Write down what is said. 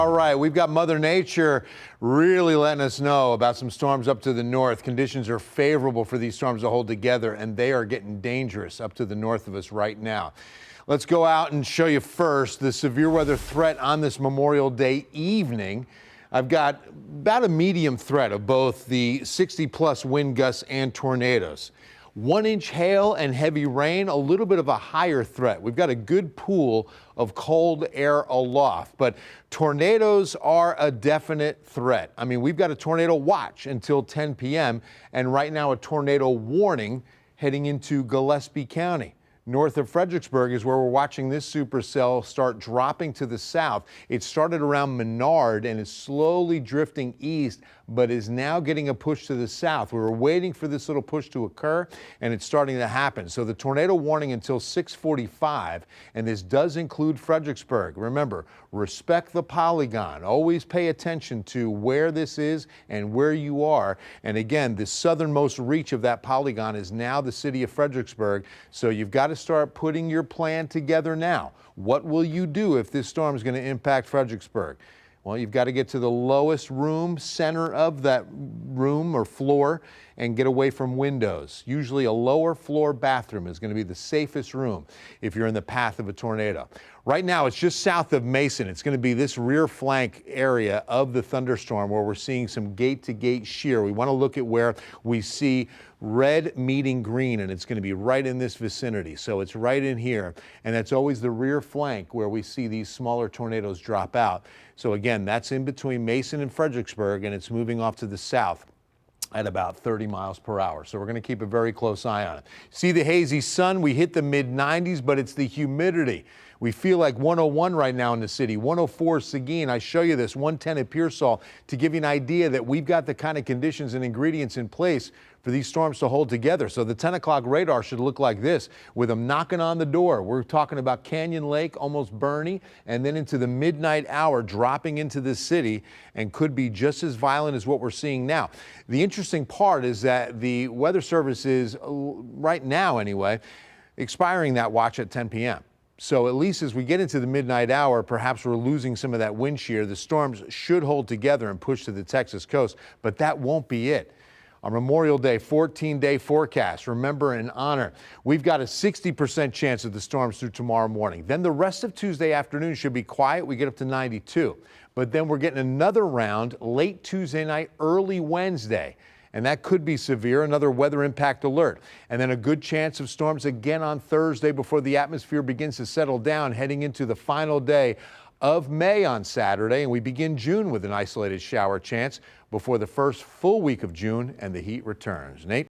All right, we've got Mother Nature really letting us know about some storms up to the north. Conditions are favorable for these storms to hold together, and they are getting dangerous up to the north of us right now. Let's go out and show you first the severe weather threat on this Memorial Day evening. I've got about a medium threat of both the 60-plus wind gusts and tornadoes. 1-inch hail and heavy rain, a little bit of a higher threat. We've got a good pool of cold air aloft, but tornadoes are a definite threat. I mean, we've got a tornado watch until 10 p.m. and right now a tornado warning heading into Gillespie County. North of Fredericksburg is where we're watching this supercell start dropping to the south. It started around Menard and is slowly drifting east, but is now getting a push to the south. We were waiting for this little push to occur, and it's starting to happen. So the tornado warning until 6:45, and this does include Fredericksburg. Remember, respect the polygon. Always pay attention to where this is and where you are. And again, the southernmost reach of that polygon is now the city of Fredericksburg. So you've got to start putting your plan together now. What will you do if this storm is going to impact Fredericksburg? Well, you've got to get to the lowest room, center of that room or floor, and get away from windows. Usually a lower floor bathroom is going to be the safest room if you're in the path of a tornado. Right now, it's just south of Mason. It's going to be this rear flank area of the thunderstorm where we're seeing some gate-to-gate shear. We want to look at where we see red meeting green, and it's going to be right in this vicinity. So it's right in here, and that's always the rear flank where we see these smaller tornadoes drop out. So again, that's in between Mason and Fredericksburg, and it's moving off to the south at about 30 miles per hour. So we're going to keep a very close eye on it. See the hazy sun? We hit the mid-90s, but it's the humidity. We feel like 101 right now in the city, 104 Seguin. I show you this, 110 at Pearsall to give you an idea that we've got the kind of conditions and ingredients in place for these storms to hold together. So the 10 o'clock radar should look like this with them knocking on the door. We're talking about Canyon Lake, almost Bernie, and then into the midnight hour dropping into the city and could be just as violent as what we're seeing now. The interesting part is that the Weather Service is, right now anyway, expiring that watch at 10 p.m. So at least as we get into the midnight hour, perhaps we're losing some of that wind shear. The storms should hold together and push to the Texas coast, but that won't be it. Our Memorial Day 14-day forecast, remember and honor, we've got a 60% chance of the storms through tomorrow morning. Then the rest of Tuesday afternoon should be quiet. We get up to 92. But then we're getting another round late Tuesday night, early Wednesday. And that could be severe, another weather impact alert. And then a good chance of storms again on Thursday before the atmosphere begins to settle down, heading into the final day of May on Saturday. And we begin June with an isolated shower chance before the first full week of June and the heat returns. Nate?